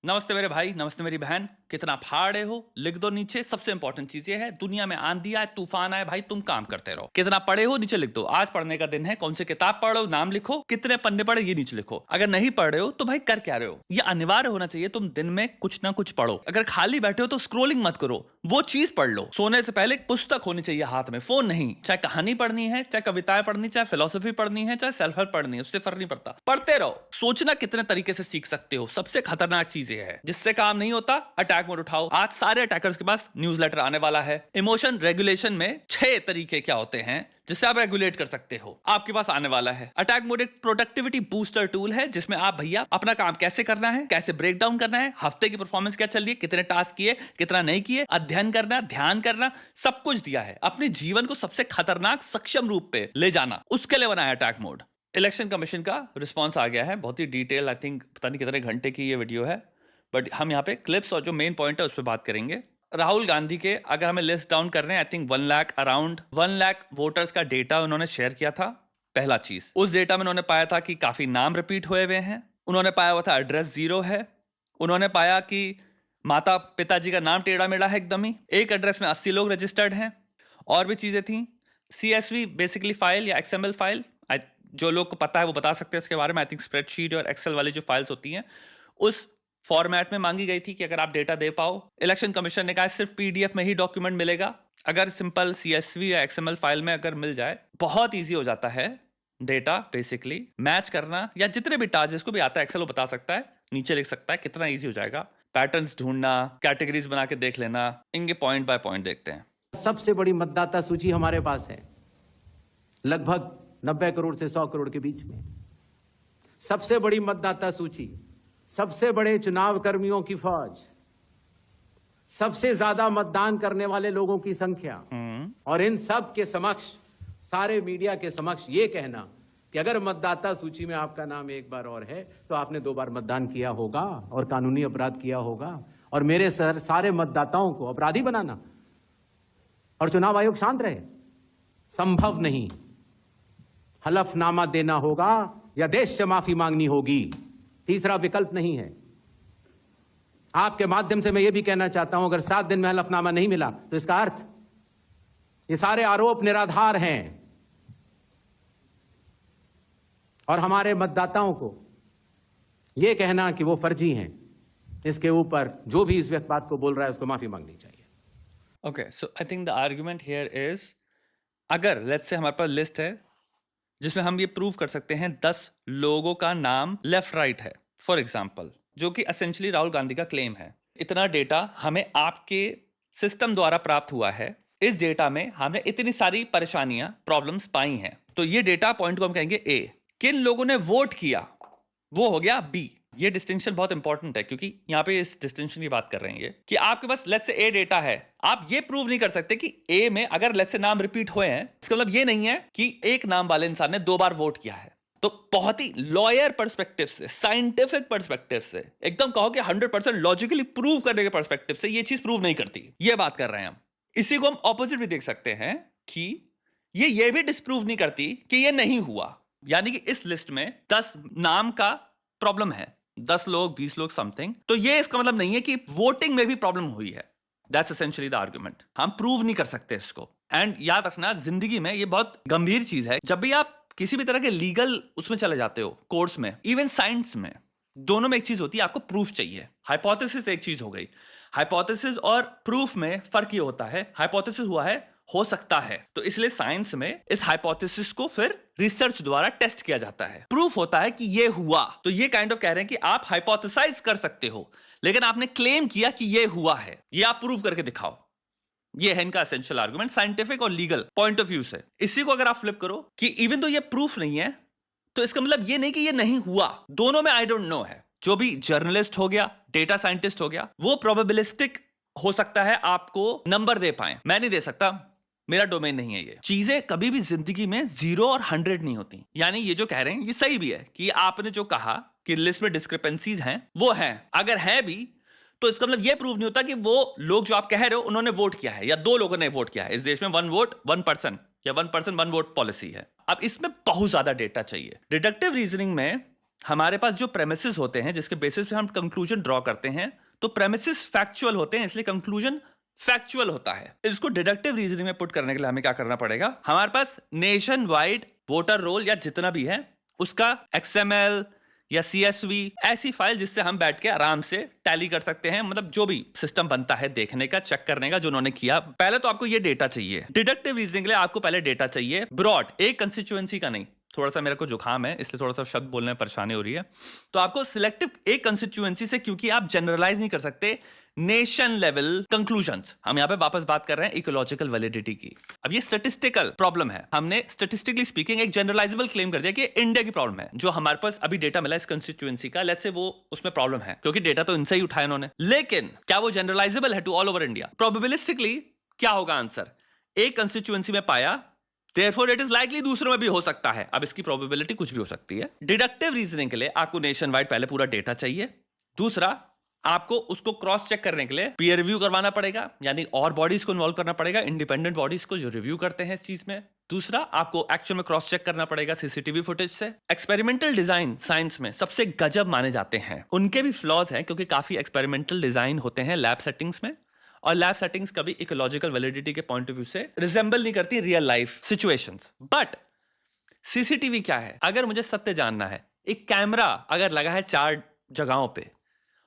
नमस्ते मेरे भाई, नमस्ते मेरी बहन। कितना फाड़े हो लिख दो नीचे। सबसे इंपॉर्टेंट चीज ये है, दुनिया में आंधी आए तूफान आए भाई तुम काम करते रहो। कितना पढ़े हो नीचे लिख दो। आज पढ़ने का दिन है, कौन सी किताब पढ़ो नाम लिखो, कितने पन्ने पढ़े ये नीचे लिखो। अगर नहीं पढ़ रहे हो तो भाई कर क्या रहे हो। ये अनिवार्य होना चाहिए, तुम दिन में कुछ ना कुछ पढ़ो। अगर खाली बैठे हो तो स्क्रोलिंग मत करो, वो चीज पढ़ लो। सोने से पहले एक पुस्तक होनी चाहिए हाथ में, फोन नहीं। चाहे कहानी पढ़नी है, चाहे कविताएं पढ़नी, चाहे फिलोसफी पढ़नी है, चाहे सेल्फ हेल्प पढ़नी है, उससे फर्क नहीं पड़ता, पढ़ते रहो। सोचना कितने तरीके से सीख सकते हो, सबसे खतरनाक चीज ये है। जिससे काम नहीं होता अटैक मोड उठाओ। आज सारे अटैकर्स के पास न्यूज़लेटर आने वाला है। इमोशन रेगुलेशन में 6 तरीके क्या होते हैं जिससे आप रेगुलेट कर सकते हो, आपके पास आने वाला है। अटैक मोड एक प्रोडक्टिविटी बूस्टर टूल है जिसमें आप भैया अपना काम कैसे करना है, कैसे ब्रेक डाउन करना है, हफ्ते की परफॉर्मेंस क्या चल रही है, कितने टास्क किए, कितना नहीं किए, अध्ययन करना, ध्यान करना, सब कुछ दिया है। अपने जीवन को सबसे खतरनाक सक्षम रूप पे ले जाना, उसके लिए बनाया अटैक मोड। इलेक्शन कमीशन का रिस्पॉन्स आ गया है, बहुत ही डिटेल, आई थिंक पता नहीं कितने घंटे की ये वीडियो है, बट हम यहाँ पे क्लिप्स और जो मेन पॉइंट है उस पर बात करेंगे। राहुल गांधी के अगर हमें लिस्ट डाउन कर रहे हैं, I think 1 lakh, around 1 lakh voters का डेटा उन्होंने शेयर किया था। पहला चीज, उस डेटा में उन्होंने पाया था कि काफी नाम रिपीट हुए हुए हैं। उन्होंने पाया हुआ था एड्रेस 0 है। उन्होंने पाया कि माता पिताजी का नाम टेढ़ा मेढ़ा है एकदम ही। एक एड्रेस में 80 लोग रजिस्टर्ड हैं। और भी चीजें थी। CSV बेसिकली फाइल या XML फाइल, जो लोग को पता है वो बता सकते हैं इसके बारे में। आई थिंक स्प्रेडशीट और एक्सेल वाली जो फाइल्स होती हैं उस फॉर्मेट में मांगी गई थी कि अगर आप डेटा दे पाओ। इलेक्शन कमीशन ने कहा सिर्फ PDF में ही डॉक्यूमेंट मिलेगा। अगर सिंपल CSV या XML फाइल में अगर मिल जाए, बहुत ईजी हो जाता है डेटा बेसिकली मैच करना, या जितने भी टास्क जिसको भी आता है एक्सेल वो बता सकता है, नीचे लिख सकता है, कितना ईजी हो जाएगा। पैटर्न्स ढूंढना, कैटेगरीज बना के देख लेना, इनके पॉइंट बाय पॉइंट देखते हैं। सबसे बड़ी मतदाता सूची हमारे पास है, लगभग 90 करोड़ से 100 करोड़ के बीच में। सबसे बड़ी मतदाता सूची, सबसे बड़े चुनाव कर्मियों की फौज, सबसे ज्यादा मतदान करने वाले लोगों की संख्या, और इन सब के समक्ष, सारे मीडिया के समक्ष ये कहना कि अगर मतदाता सूची में आपका नाम एक बार और है तो आपने 2 बार मतदान किया होगा और कानूनी अपराध किया होगा, और मेरे सारे मतदाताओं को अपराधी बनाना और चुनाव आयोग शांत रहे, संभव नहीं। हलफनामा देना होगा या देश से माफी मांगनी होगी, तीसरा विकल्प नहीं है। आपके माध्यम से मैं यह भी कहना चाहता हूं, अगर 7 दिन में हलफनामा नहीं मिला तो इसका अर्थ ये सारे आरोप निराधार हैं, और हमारे मतदाताओं को यह कहना कि वो फर्जी हैं, इसके ऊपर जो भी इस बात को बोल रहा है उसको माफी मांगनी चाहिए। Okay, so I think the argument here is, अगर लेट्स से हमारे पास लिस्ट है जिसमें हम ये प्रूव कर सकते हैं 10 लोगों का नाम लेफ्ट राइट है फॉर एग्जाम्पल, जो कि एसेंशियली राहुल गांधी का क्लेम है। इतना डेटा हमें आपके सिस्टम द्वारा प्राप्त हुआ है। इस डेटा में हमने इतनी सारी परेशानियां, प्रॉब्लम्स पाई हैं, तो ये डेटा पॉइंट को हम कहेंगे A। किन लोगों ने वोट किया वो हो गया B। ये डिस्टिंक्शन बहुत इंपॉर्टेंट है क्योंकि यहाँ पे इस डिस्टिंक्शन की बात कर रहे हैं ये कि आपके पास लेट्स से A डेटा है, आप ये प्रूव नहीं कर सकते कि A में अगर लेट्स से नाम रिपीट हुए हैं, इसका मतलब ये नहीं है कि एक नाम वाले इंसान ने 2 बार वोट किया है। तो बहुत ही लॉयर पर्सपेक्टिव से, साइंटिफिक पर्सपेक्टिव से, एकदम कहो कि 100% लॉजिकली प्रूव करने के पर्सपेक्टिव से ये चीज प्रूव नहीं करती। ये बात कर रहे हैं हम। इसी को हम ऑपोजिट भी देख सकते हैं कि ये भी डिस्प्रूव नहीं करती कि ये नहीं हुआ। यानी कि इस लिस्ट में 10 नाम का प्रॉब्लम है, 10 लोग, 20 लोग, समथिंग। तो ये इसका मतलब नहीं है कि वोटिंग में भी प्रॉब्लम हुई है। That's essentially the argument. हम प्रूव नहीं कर सकते इसको। एंड याद रखना, जिंदगी में ये बहुत गंभीर चीज है। जब भी आप किसी भी तरह के लीगल उसमें चले जाते हो, कोर्स में, इवन साइंस में, दोनों में एक चीज होती है, आपको प्रूफ चाहिए। हाइपोथेसिस एक चीज हो गई, हाइपोथेसिस और प्रूफ में फर्क ये होता है, हाइपोथेसिस हुआ है, हो सकता है, तो इसलिए साइंस में इस हाइपोथेसिस को फिर रिसर्च द्वारा टेस्ट किया जाता है। प्रूफ होता है कि ये हुआ। तो ये काइंड ऑफ कह रहे हैं कि आप हाइपोथेसाइज कर सकते हो, लेकिन आपने क्लेम किया कि ये हुआ है, ये आप प्रूव करके दिखाओ। ये है इनका एसेंशियल आर्गुमेंट, साइंटिफिक और लीगल पॉइंट ऑफ व्यू से। इसी को अगर आप फ्लिप करो कि इवन तो ये प्रूफ नहीं है, तो इसका मतलब ये नहीं कि ये नहीं हुआ। दोनों में आई डोंट नो है। जो भी जर्नलिस्ट हो गया, डेटा साइंटिस्ट हो गया, वो प्रोबेबिलिस्टिक हो सकता है आपको नंबर दे पाए, मैं नहीं दे सकता, मेरा डोमेन नहीं है। ये चीजें कभी भी जिंदगी में 0 और 100 नहीं होती। यानी ये जो कह रहे हैं ये सही भी है कि आपने जो कहा कि लिस्ट में डिस्क्रिपेंसीज हैं, वो हैं। अगर है भी तो इसका मतलब ये प्रूव नहीं होता कि वो लोग जो आप कह रहे हो उन्होंने वोट किया है, या 2 लोगों ने वोट किया है। इस देश में 1 वोट 1 पर्सन या 1 पर्सन 1 वोट पॉलिसी है। अब इसमें बहुत ज्यादा डेटा चाहिए। डिडक्टिव रीजनिंग में हमारे पास जो प्रेमिसेस होते हैं जिसके बेसिस पे हम कंक्लूजन ड्रॉ करते हैं, तो प्रेमिसेस फैक्चुअल होते हैं, इसलिए कंक्लूजन फैक्चुअल होता है। इसको डिडक्टिव रीजनिंग में पुट करने के लिए हमें क्या करना पड़ेगा, हमारे पास नेशन वाइड वोटर रोल या जितना भी है उसका XML या CSV ऐसी फाइल जिससे हम बैठ के आराम से टैली कर सकते हैं, मतलब जो भी सिस्टम बनता है देखने का, चेक करने का जो उन्होंने किया। पहले तो आपको ये डेटा चाहिए। डिडक्टिव रीजनिंग के लिए आपको पहले डेटा चाहिए ब्रॉड, एक कंस्टिट्यूएंसी का नहीं। थोड़ा सा मेरे को जुकाम है इसलिए थोड़ा सा शब्द बोलने में परेशानी हो रही है, तो आपको सिलेक्टिव एक कंस्टिट्यूएंसी से, क्योंकि आप जनरलाइज नहीं कर सकते नेशन लेवल कंक्लूजन्स। हम यहां पे वापस बात कर रहे हैं इकोलॉजिकल वैलिडिटी की। अब ये स्टैटिस्टिकल प्रॉब्लम है, हमने स्टैटिस्टिकली स्पीकिंग एक जनरलाइजेबल क्लेम कर दिया कि इंडिया की प्रॉब्लम है। जो हमारे पास अभी डेटा मिला इस कंस्टिट्यूएंसी का, लेट्स से वो उसमें प्रॉब्लम है क्योंकि डेटा तो इनसे ही उठाया उन्होंने, लेकिन क्या वो जनरलाइजेबल है टू ऑल ओवर इंडिया? प्रोबेबिलिस्टिकली क्या होगा आंसर, एक कंस्टिट्यूएंसी में पाया Therefore it is likely दूसरों में भी हो सकता है। अब इसकी प्रोबेबिलिटी कुछ भी हो सकती है। डिडक्टिव रीजनिंग के लिए आपको नेशन वाइड पहले पूरा डेटा चाहिए। दूसरा, आपको उसको क्रॉस चेक करने के लिए पीयर रिव्यू करवाना पड़ेगा, यानी और बॉडीज को इन्वॉल्व करना पड़ेगा, इंडिपेंडेंट बॉडीज को जो रिव्यू करते हैं इस चीज में। दूसरा, आपको एक्चुअल में क्रॉस चेक करना पड़ेगा सीसीटीवी फुटेज से। एक्सपेरिमेंटल डिजाइन साइंस में सबसे गजब माने जाते हैं, उनके भी फ्लॉज हैं क्योंकि काफी एक्सपेरिमेंटल डिजाइन होते हैं लैब सेटिंग्स में, और लैब सेटिंग्स कभी इकोलॉजिकल वैलिडिटी के पॉइंट ऑफ व्यू से रिजेंबल नहीं करती real life situations. But CCTV क्या है? अगर मुझे सत्य जानना है, एक कैमरा अगर लगा है 4 जगहों पे,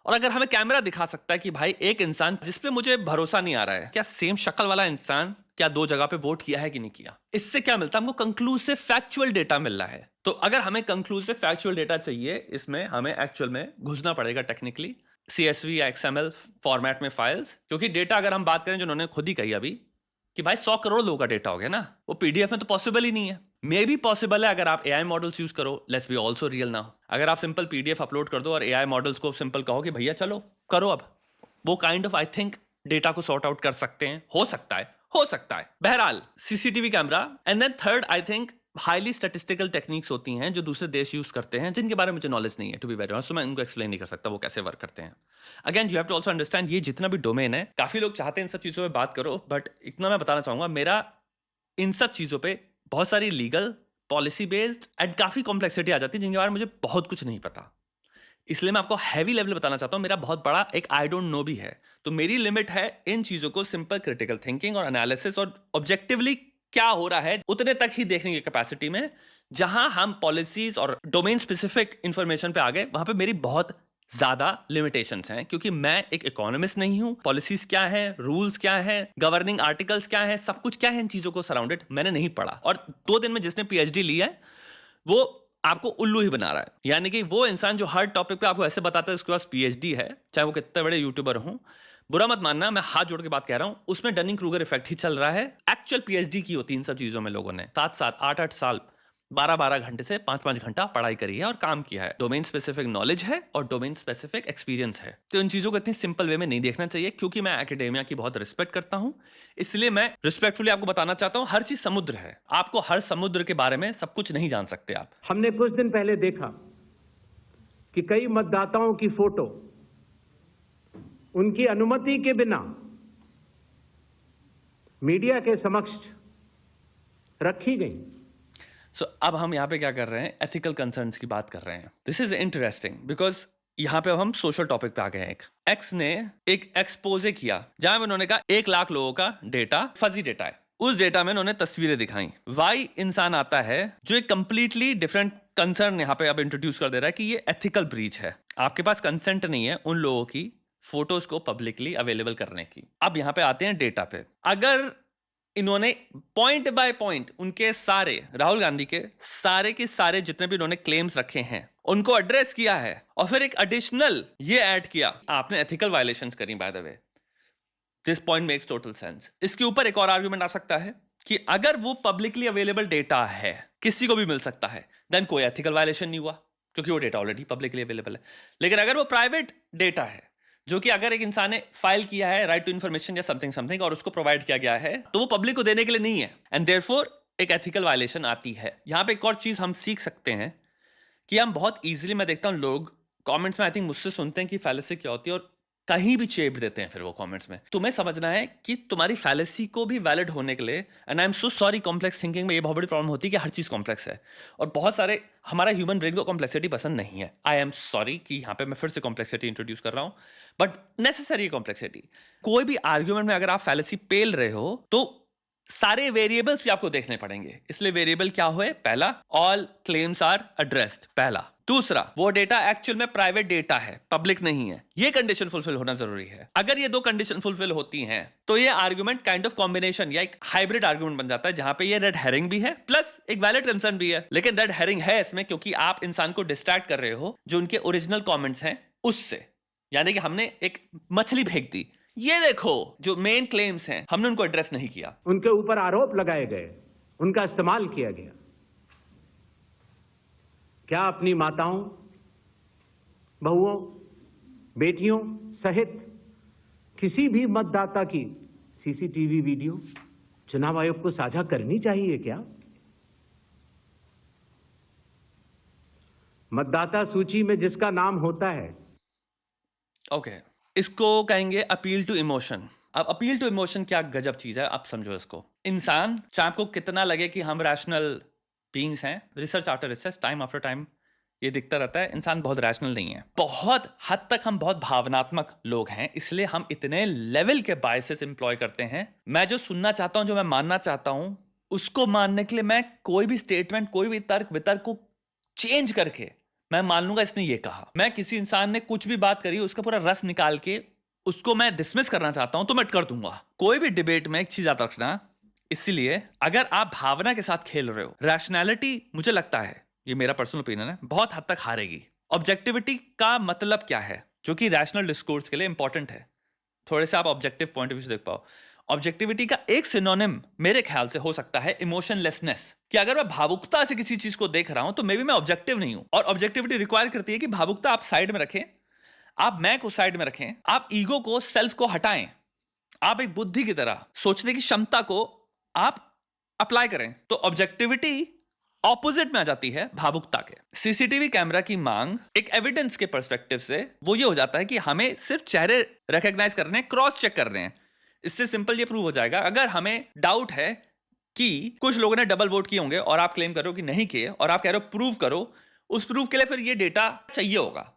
और अगर हमें कैमरा दिखा सकता है कि भाई एक इंसान जिसपे मुझे भरोसा नहीं आ रहा है, क्या सेम शक्ल वाला इंसान क्या 2 जगह पे वोट किया है कि नहीं किया, इससे क्या मिलता है हमको? कंक्लूसिव फैक्चुअल डेटा मिल रहा है। तो अगर हमें कंक्लूसिव फैक्चुअल डेटा चाहिए, इसमें हमें एक्चुअल में घुसना पड़ेगा टेक्निकली CSV या XML फॉर्मेट में फाइल्स, क्योंकि डेटा अगर हम बात करें जो उन्होंने खुद ही कही अभी कि भाई 100 करोड़ लोगों का डेटा हो गया ना, वो PDF में तो पॉसिबल ही नहीं है। मे भी पॉसिबल है अगर आप AI मॉडल्स यूज करो, let's be also real now. अगर आप सिंपल PDF अपलोड कर दो और AI मॉडल्स को सिंपल कहो कि भैया चलो करो, अब वो kind of I think data को सॉर्ट आउट कर सकते हैं। हो सकता है। बहरहाल CCTV camera, and then third I think highly statistical techniques होती हैं जो दूसरे देश यूज करते हैं, जिनके बारे में मुझे नॉलेज नहीं है टू बी वेरी ऑनेस्ट, तो मैं उनको एक्सप्लेन नहीं कर सकता वो कैसे वर्क करते हैं। Again you have to also understand, ये जितना भी डोमेन है, काफी लोग चाहते हैं इन सब चीजों पे बात करो, बट इतना मैं बताना चाहूंगा, मेरा इन सब चीजों पे बहुत सारी लीगल, पॉलिसी बेस्ड एंड काफी कॉम्प्लेक्सिटी आ जाती है जिनके बारे में मुझे बहुत कुछ नहीं पता। इसलिए मैं आपको हैवी लेवल बताना चाहता हूं, मेरा बहुत बड़ा एक आई डोंट नो भी है। तो मेरी लिमिट है इन चीजों को सिंपल क्रिटिकल थिंकिंग और एनालिसिस और ऑब्जेक्टिवली क्या हो रहा है उतने तक ही देखने की कैपेसिटी में। जहां हम पॉलिसीज और डोमेन स्पेसिफिक इंफॉर्मेशन पे आ गए, वहां पे मेरी बहुत ज्यादा लिमिटेशंस हैं, क्योंकि मैं एक इकोनॉमिस्ट नहीं हूं। पॉलिसीज क्या है, रूल्स क्या है, गवर्निंग आर्टिकल्स क्या है, सब कुछ क्या है, इन चीजों को सराउंडेड मैंने नहीं पढ़ा। और 2 दिन में जिसने PhD ली है वो आपको उल्लू ही बना रहा है। यानी कि वो इंसान जो हर टॉपिक पे आपको ऐसे बताता है उसके पास PhD है, चाहे वो कितने बड़े यूट्यूबर हों, बुरा मत मानना, मैं हाथ जोड़ के बात कह रहा हूं, उसमें डनिंग क्रूगर इफेक्ट ही चल रहा है। एक्चुअल PhD की होती इन सब चीजों में लोगों ने 7-7, 8-8 साल, 12-12 घंटे से 5-5 घंटा पढ़ाई करी है और काम किया है। डोमेन स्पेसिफिक नॉलेज है और डोमेन स्पेसिफिक एक्सपीरियंस है। तो इन चीजों को इतनी सिंपल वे में नहीं देखना चाहिए, क्योंकि मैं एकेडेमिया की बहुत रिस्पेक्ट करता हूं, इसलिए मैं रिस्पेक्टफुली आपको बताना चाहता हूं, हर चीज समुद्र है, आपको हर समुद्र के बारे में सब कुछ नहीं जान सकते आप। हमने कुछ दिन पहले देखा कि कई मतदाताओं की फोटो उनकी अनुमति के बिना मीडिया के समक्ष रखी गई। सो अब हम यहाँ पे क्या कर रहे हैं, एथिकल कंसर्न्स की बात कर रहे हैं। दिस इज इंटरेस्टिंग बिकॉज यहाँ पे अब हम सोशल टॉपिक पे आ गए हैं। एक एक्स ने एक एक्सपोजे किया जहां पे उन्होंने कहा 1 लाख लोगों का डेटा फजी डेटा है। उस डेटा में उन्होंने तस्वीरें दिखाई। वाई इंसान आता है जो एक कंप्लीटली डिफरेंट कंसर्न यहाँ पे अब इंट्रोड्यूस कर दे रहा है कि ये एथिकल ब्रीच है। आपके पास कंसेंट नहीं है उन लोगों की फोटोज को पब्लिकली अवेलेबल करने की। अब यहाँ पे आते हैं डेटा पे। अगर इन्होंने पॉइंट बाय पॉइंट उनके सारे, राहुल गांधी के सारे जितने भी इन्होंने क्लेम्स रखे हैं उनको एड्रेस किया है, और फिर एक एडिशनल ये ऐड किया, आपने एथिकल वायलेशंस करी by the way, this point makes total sense. इसके ऊपर एक और आर्गुमेंट आ सकता है कि अगर वो पब्लिकली अवेलेबल डेटा है, किसी को भी मिल सकता है, देन कोई एथिकल वायलेशन नहीं हुआ, क्योंकि वो डेटा ऑलरेडी पब्लिकली अवेलेबल है। लेकिन अगर वो प्राइवेट डेटा है, जो कि अगर एक इंसान ने फाइल किया है राइट टू इन्फॉर्मेशन या समथिंग और उसको प्रोवाइड किया गया है, तो वो पब्लिक को देने के लिए नहीं है, एंड देयरफॉर एक एथिकल वायलेशन आती है। यहां पे एक और चीज हम सीख सकते हैं कि हम बहुत इजीली, मैं देखता हूं लोग कमेंट्स में आई थिंक मुझसे सुनते हैं कि फैलेसी क्या होती है, और कहीं भी चेप देते हैं फिर वो कमेंट्स में। तुम्हें समझना है कि तुम्हारी फैलेसी को भी वैलिड होने के लिए, and I am so sorry, complex thinking में ये बहुत बड़ी प्रॉब्लम होती है कि हर चीज कॉम्प्लेक्स है, और बहुत सारे हमारा ह्यूमन ब्रेन को कॉम्प्लेक्सिटी पसंद नहीं है। आई एम सॉरी कि यहाँ पे मैं फिर से कॉम्प्लेक्सिटी इंट्रोड्यूस कर रहा हूँ, बट नेसेसरी है कॉम्प्लेक्सिटी। कोई भी आर्ग्यूमेंट में अगर आप फैलेसी पेल रहे हो तो सारे वेरिएबल्स भी आपको देखने पड़ेंगे। इसलिए वेरिएबल क्या हुए? पहला, ऑल क्लेम्स आर एड्रेस्ड, पहला। दूसरा, वो डेटा एक्चुअल में प्राइवेट डेटा है, पब्लिक नहीं है। ये कंडीशन फुलफिल होना जरूरी है। अगर ये दो कंडीशन फुलफिल होती हैं तो ये आर्गुमेंट काइंड ऑफ कॉम्बिनेशन या एक हाइब्रिड आर्गुमेंट बन जाता है, जहां पे ये रेड हेरिंग भी है प्लस एक वैलिड कंसर्न भी है। लेकिन रेड हेरिंग है इसमें क्योंकि आप इंसान को डिस्ट्रैक्ट कर रहे हो जो उनके ओरिजिनल कॉमेंट्स हैं उससे। यानी कि हमने एक मछली फेंक दी, ये देखो जो मेन क्लेम्स हैं हमने उनको एड्रेस नहीं किया। उनके ऊपर आरोप लगाए गए, उनका इस्तेमाल किया गया। क्या अपनी माताओं, बहुओं, बेटियों सहित किसी भी मतदाता की सीसीटीवी वीडियो चुनाव आयोग को साझा करनी चाहिए क्या? मतदाता सूची में जिसका नाम होता है, ओके, इसको कहेंगे अपील टू इमोशन। अब अपील टू इमोशन क्या गजब चीज है, आप समझो इसको। इंसान, चाहे आपको कितना लगे कि हम रैशनल बीइंग्स हैं, research after research, time after time ये दिखता रहता है, इंसान बहुत रैशनल नहीं है। बहुत हद तक हम बहुत भावनात्मक लोग हैं, इसलिए हम इतने लेवल के बायसेस एम्प्लॉय करते हैं। मैं जो सुनना चाहता हूं, जो मैं मानना चाहता हूं, उसको मानने के लिए मैं कोई भी स्टेटमेंट, कोई भी तर्क वितर्क को चेंज करके मैं मान लूंगा इसने ये कहा। मैं किसी इंसान ने कुछ भी बात करी, उसका पूरा रस निकाल के उसको मैं डिसमिस करना चाहता हूं तो मैं कर दूंगा। कोई भी डिबेट में एक चीज याद रखना, इसलिए अगर आप भावना के साथ खेल रहे हो, रैशनैलिटी, मुझे लगता है, ये मेरा पर्सनल ओपिनियन है, बहुत हद तक हारेगी। ऑब्जेक्टिविटी का मतलब क्या है, जो कि रैशनल डिस्कोर्स के लिए इंपॉर्टेंट है। थोड़े से आप ऑब्जेक्टिव पॉइंट ऑफ व्यू से देख पाओ। ऑब्जेक्टिविटी का एक सिनोनिम मेरे ख्याल से हो सकता है इमोशनलेसनेस, कि अगर मैं भावुकता से किसी चीज को देख रहा हूं तो मे बी मैं ऑब्जेक्टिव नहीं हूं। और ऑब्जेक्टिविटी रिक्वायर करती है कि भावुकता आप साइड में रखें, आप मैं को साइड में रखें, आप ईगो को, सेल्फ को हटाएं, आप एक बुद्धि की तरह सोचने की क्षमता को आप अप्लाई करें। तो ऑब्जेक्टिविटी ऑपोजिट में आ जाती है भावुकता के। सीसीटीवी कैमरा की मांग एक एविडेंस के पर्सपेक्टिव से वो ये हो जाता है कि हमें सिर्फ चेहरे रिकॉग्नाइज करने हैं, क्रॉस चेक करने हैं। इससे सिंपल ये प्रूव हो जाएगा, अगर हमें डाउट है कि कुछ लोगों ने डबल वोट किए होंगे और आप क्लेम कर रहे हो कि नहीं किए, और आप कह रहे हो प्रूव करो, उस प्रूफ के लिए फिर ये डेटा चाहिए होगा,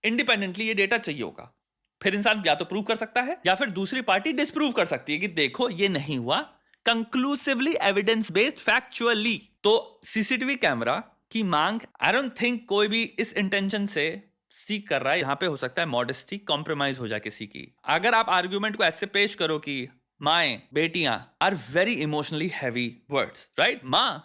इंडिपेंडेंटली ये डेटा चाहिए होगा। फिर इंसान या तो प्रूव कर सकता है या फिर दूसरी पार्टी डिसप्रूव कर सकती है कि देखो ये नहीं हुआ, कंक्लूसिवली एविडेंस बेस्ड, फैक्चुअली। तो सीसीटीवी कैमरा की मांग, आई डोंट थिंक कोई भी इस इंटेंशन से सीख कर रहा है। यहां पे हो सकता है मॉडेस्टी कॉम्प्रोमाइज हो जाए किसी की। अगर आप आर्ग्यूमेंट को ऐसे पेश करो कि माएं, बेटियां are very emotionally heavy words, right? मां,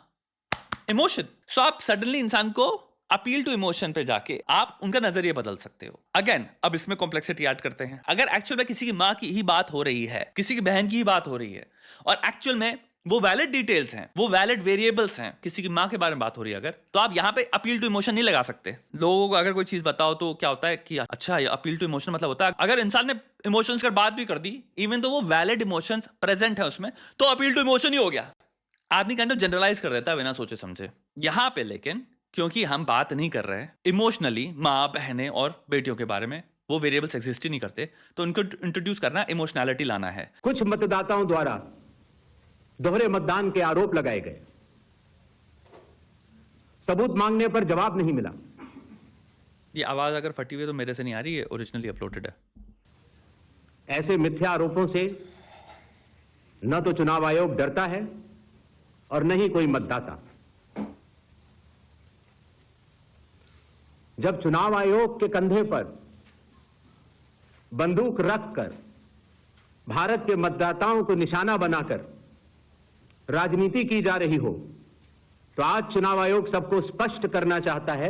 इमोशन, सो आप सडनली इंसान को अपील टू इमोशन पे जाके आप उनका नजरिया बदल सकते हो। अगेन, अब इसमें कॉम्प्लेक्सिटी ऐड करते हैं। अगर एक्चुअल में किसी की मां की ही बात हो रही है, किसी की बहन की ही बात हो रही है, और एक्चुअल में वो वैलिड डिटेल्स हैं, वो वैलिड वेरिएबल्स हैं, किसी की मां के बारे में बात हो रही है अगर, तो आप यहां पे अपील टू इमोशन नहीं लगा सकते। लोगों को अगर कोई चीज बताओ तो क्या होता है कि अच्छा, ये अपील टू इमोशन मतलब होता है अगर इंसान ने इमोशंस कर बात भी कर दी, इवन तो वो वैलिड इमोशंस प्रेजेंट है उसमें, तो अपील टू इमोशन ही हो गया। आदमी काइंड ऑफ जनरलाइज कर देता है बिना सोचे समझे। यहां पे लेकिन क्योंकि हम बात नहीं कर रहे इमोशनली माँ, बहनें और बेटियों के बारे में, वो वेरिएबल्स एग्जिस्ट ही नहीं करते, तो उनको इंट्रोड्यूस करना, इमोशनैलिटी लाना है। कुछ मतदाताओं द्वारा दोहरे मतदान के आरोप लगाए गए, सबूत मांगने पर जवाब नहीं मिला। ये आवाज अगर फटी हुई है तो मेरे से नहीं आ रही है, ओरिजिनली अपलोडेड है। ऐसे मिथ्या आरोपों से न तो चुनाव आयोग डरता है और न ही कोई मतदाता। जब चुनाव आयोग के कंधे पर बंदूक रखकर भारत के मतदाताओं को निशाना बनाकर राजनीति की जा रही हो, तो आज चुनाव आयोग सबको स्पष्ट करना चाहता है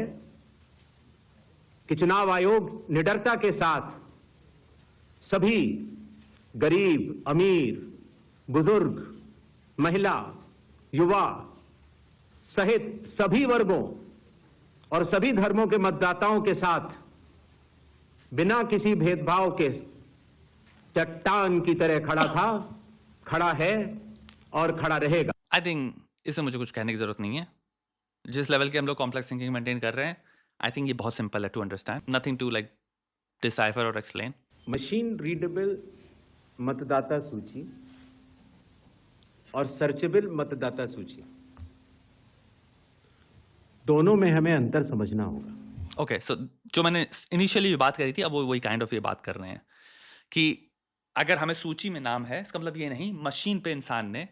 कि चुनाव आयोग निडरता के साथ सभी गरीब, अमीर, बुजुर्ग, महिला, युवा सहित सभी वर्गों और सभी धर्मों के मतदाताओं के साथ बिना किसी भेदभाव के चट्टान की तरह खड़ा था, खड़ा है और खड़ा रहेगा। आई थिंक इसमें मुझे कुछ कहने की जरूरत नहीं है। जिस लेवल के हम लोग कॉम्प्लेक्स थिंकिंग मेंटेन कर रहे हैं, आई थिंक ये बहुत सिंपल है to understand, nothing to like decipher और एक्सप्लेन। मशीन रीडेबल मतदाता सूची और सर्चेबल मतदाता सूची, दोनों में हमें अंतर समझना होगा। ओके, सो जो मैंने इनिशियली बात करी थी, अब वो वही काइंड ऑफ ये बात कर रहे हैं कि अगर हमें सूची में नाम है, इसका मतलब ये नहीं मशीन पे इंसान ने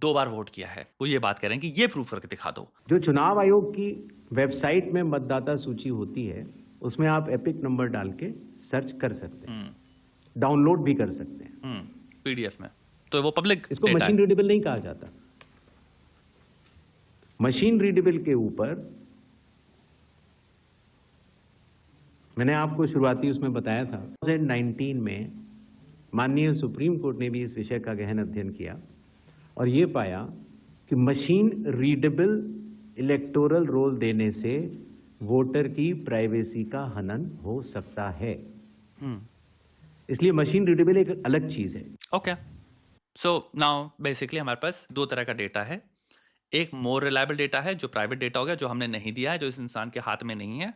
2 बार वोट किया है। वो ये बात कर रहे हैं कि ये प्रूफ करके दिखा दो। जो चुनाव आयोग की वेबसाइट में मतदाता सूची होती है, उसमें आप एपिक नंबर डाल के सर्च कर सकते हैं, डाउनलोड भी कर सकते हैं। पीडीएफ में तो वो पब्लिक इसको डेटा मशीन है। रीडेबल नहीं कहा जाता। मशीन रीडेबल के ऊपर मैंने आपको शुरुआती उसमें बताया था 2019 में माननीय सुप्रीम कोर्ट ने भी इस विषय का गहन अध्ययन किया और ये पाया कि मशीन रीडेबल इलेक्टोरल रोल देने से वोटर की प्राइवेसी का हनन हो सकता है। इसलिए मशीन रीडेबल एक अलग चीज है। ओके, सो नाउ बेसिकली हमारे पास 2 तरह का डेटा है। एक मोर रिलायबल डेटा है जो प्राइवेट डेटा हो गया, जो हमने नहीं दिया है, जो इस इंसान के हाथ में नहीं है,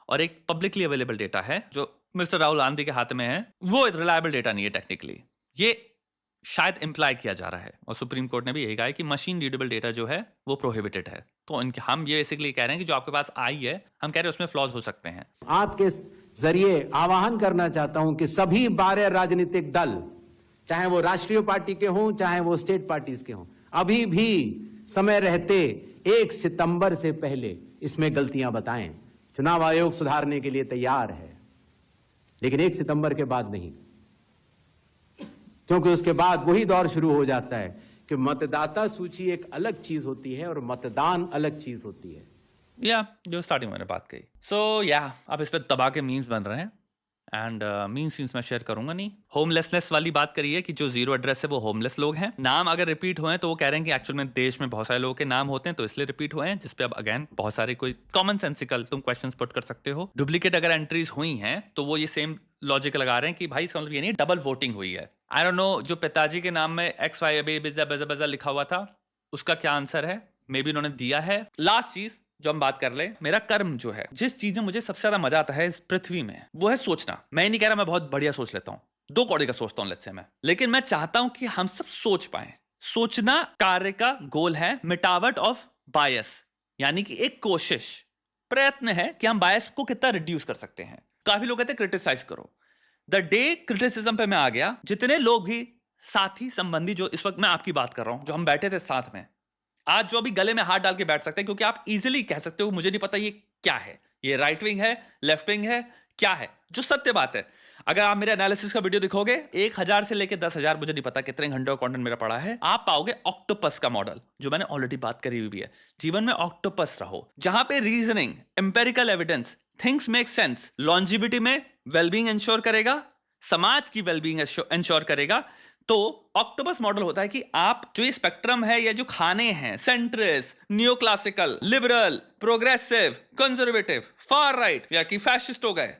और एक पब्लिकली अवेलेबल डेटा है जो मिस्टर राहुल गांधी के हाथ में है। वो रिलायबल डेटा नहीं है टेक्निकली, ये शायद इम्प्लाई किया जा रहा है, और सुप्रीम कोर्ट ने भी यही कहा है कि मशीन रीडेबल डेटा जो है वो प्रोहिबिटेड है। तो इनके हम ये बेसिकली कह रहे हैं कि जो आपके पास आई है, हम कह रहे हैं उसमें फ्लॉज हो सकते हैं। आपके जरिए आह्वान करना चाहता हूं कि सभी 12 राजनीतिक दल, चाहे वो राष्ट्रीय पार्टी के हों चाहे वो स्टेट पार्टीज के हों, अभी भी समय रहते 1 सितंबर से पहले इसमें गलतियां बताएं। चुनाव आयोग सुधारने के लिए तैयार है, लेकिन 1 सितंबर के बाद नहीं, क्योंकि उसके बाद वही दौर शुरू हो जाता है कि मतदाता सूची एक अलग चीज होती है और मतदान अलग चीज होती है। या जो स्टार्टिंग में मैंने बात कही। सो अब इस पर दबा के मीम्स बन रहे हैं, एंड मीम्स मैं शेयर करूंगा नहीं। होमलेसनेस वाली बात करी है कि जो जीरो एड्रेस है वो होमलेस लोग हैं। नाम अगर रिपीट हुए हैं तो वो कह रहे हैं कि एक्चुअल में देश में बहुत सारे लोगों के नाम होते हैं तो इसलिए रिपीट हुए हैं, जिसपे अब अगेन बहुत सारे कोई कॉमन सेंसिकल तुम क्वेश्चंस पुट कर सकते हो। डुप्लीकेट अगर एंट्रीज हुई हैं तो वो ये सेम लॉजिक लगा रहे हैं कि भाई इसका मतलब ये नहीं डबल वोटिंग हुई है। आई डोंट नो, जो पिताजी के नाम में XY लिखा हुआ था उसका क्या आंसर है, मे बी उन्होंने दिया है। लास्ट चीज जो हम बात कर ले, मेरा कर्म जो है, जिस चीज में मुझे सबसे ज्यादा मजा आता है इस पृथ्वी में, वो है सोचना। मैं नहीं कह रहा मैं बहुत बढ़िया सोच लेता हूं, 2 कौड़ी का सोचता हूं लेट्स से मैं, लेकिन मैं चाहता हूं कि हम सब सोच पाए। सोचना कार्य का गोल है, मिटावट ऑफ बायस, यानी कि एक कोशिश, प्रयत्न है कि हम बायस को कितना रिड्यूस कर सकते हैं। काफी लोग कहते हैं क्रिटिसाइज करो। द डे क्रिटिसिज्म पे मैं आ गया, जितने लोग भी साथी संबंधी, जो इस वक्त मैं आपकी बात कर रहा हूं, जो हम बैठे थे साथ में, आज जो अभी गले में हाथ डाल के बैठ सकते हैं, क्योंकि आप इजीली कह सकते हो मुझे नहीं पता ये क्या है, ये राइट विंग है, लेफ्ट विंग है, क्या है, जो सत्य बात है। अगर आप मेरे एनालिसिस का वीडियो दिखोगे, 1000 से लेकर 10,000, मुझे नहीं पता कितने घंटे का कंटेंट मेरा पड़ा है, आप पाओगे ऑक्टोपस का मॉडल, जो मैंने ऑलरेडी बात करी हुई भी है। जीवन में ऑक्टोपस रहो, जहां पे reasoning, empirical evidence, things make sense, longevity में वेलबींग इंश्योर करेगा, समाज की वेलबींग इंश्योर करेगा। तो ऑक्टोपस मॉडल होता है कि आप जो ये स्पेक्ट्रम है या जो खाने हैं, centrist, neo classical, liberal, progressive, conservative, far right या कि फैशिस्ट हो गए,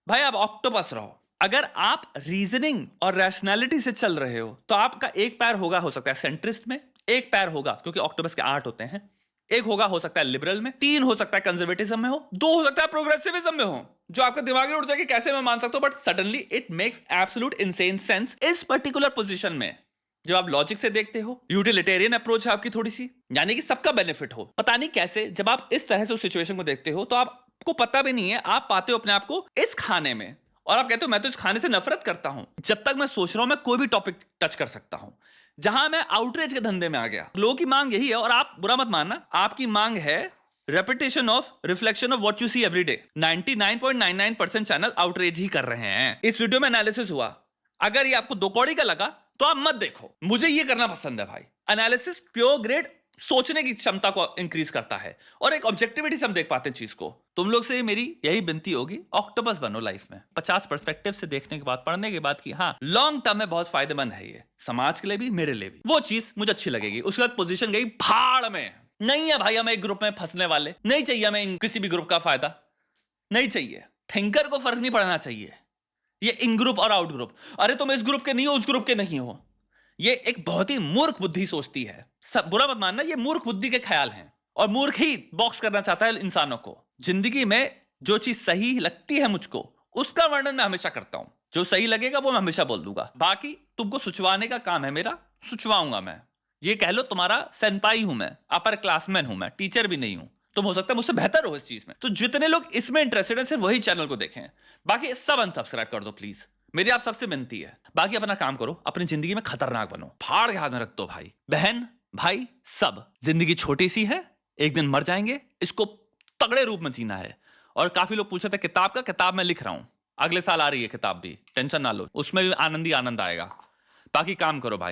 भाई आप ऑक्टोपस रहो। अगर आप रीजनिंग और रैशनैलिटी से चल रहे हो तो आपका एक पैर होगा, हो सकता है सेंट्रिस्ट में, एक पैर होगा, क्योंकि ऑक्टोपस के 8 होते हैं, एक होगा हो सकता है लिबरल में, 3 हो सकता है कंजर्वेटिज्म में हो, 2 हो सकता है प्रोग्रेसिविज्म में हो, जो आपका दिमाग में उड़ जाए कि कैसे मैं मान सकता हूं, but suddenly it makes absolute insane sense इस पर्टिकुलर पोजीशन में। जब आप लॉजिक से देखते हो, यूटिलिटेरियन अप्रोच है आपकी थोड़ी सी, यानी कि सबका बेनिफिट हो, पता नहीं कैसे, जब आप इस तरह से उस सिचुएशन को देखते हो तो आपको पता भी नहीं है, आप पाते हो अपने आप को इस खाने में, और आप कहते हो मैं तो इस खाने से नफरत करता हूं। जब तक मैं सोच रहा हूं मैं कोई भी टॉपिक टच कर सकता हूं, जहां मैं आउटरीच के धंधे में आ गया। लोगों की मांग यही है, और आप बुरा मत मानना, आपकी मांग है repetition of reflection of what you see every day. 99.99% channel outreach ही कर रहे हैं। इस वीडियो में एनालिसिस हुआ, अगर ये आपको 2 कौड़ी का लगा तो आप मत देखो, मुझे ये करना पसंद है भाई। एनालिसिस प्योर ग्रेड सोचने की क्षमता को इंक्रीज करता है, और एक ऑब्जेक्टिविटी से हम देख पाते हैं चीज को। तुम लोग से मेरी यही विनती होगी, ऑक्टोपस बनो लाइफ में। 50 पर्सपेक्टिव से देखने के बाद, पढ़ने के बाद, कि हाँ लॉन्ग टर्म में बहुत फायदेमंद है ये, समाज के लिए भी, मेरे लिए भी, वो चीज मुझे अच्छी लगेगी। उसके बाद पोजीशन गई भाड़ में। नहीं है भाई हमें एक ग्रुप में फंसने वाले, नहीं चाहिए हमें किसी भी ग्रुप का फायदा, नहीं चाहिए। थिंकर को फर्क नहीं पड़ना चाहिए ये इन ग्रुप और आउट ग्रुप, अरे तुम इस ग्रुप के नहीं हो, उस ग्रुप के नहीं हो, ये एक बहुत ही मूर्ख बुद्धि सोचती है। सब बुरा मत मानना, ये मूर्ख बुद्धि के ख्याल हैं, और मूर्ख ही बॉक्स करना चाहता है इंसानों को। जिंदगी में जो चीज सही लगती है मुझको, उसका वर्णन मैं हमेशा करता हूं। जो सही लगेगा वो मैं हमेशा बोल दूंगा। बाकी तुमको सुचवाने का काम है मेरा, सुचवाऊंगा मैं। ये कह लो तुम्हारा सेनपाई हूं मैं, अपर क्लासमैन हूं मैं, टीचर भी नहीं हूं। तुम हो सकता है मुझसे बेहतर हो इस चीज में। तो जितने लोग इसमें इंटरेस्टेड हैं सिर्फ वही चैनल को देखें, बाकी सब अनसब्सक्राइब कर दो प्लीज। मेरी आप सबसे विनती है। बाकी अपना काम करो, अपनी जिंदगी में खतरनाक बनो, फाड़ के हाथ में रख दो भाई बहन भाई सब। जिंदगी छोटी सी है, एक दिन मर जाएंगे, इसको तगड़े रूप में जीना है। और काफी लोग पूछे थे किताब का, किताब मैं लिख रहा हूं, अगले साल आ रही है किताब भी, टेंशन ना लो, उसमें भी आनंद ही आनंद आएगा। बाकी काम करो भाई।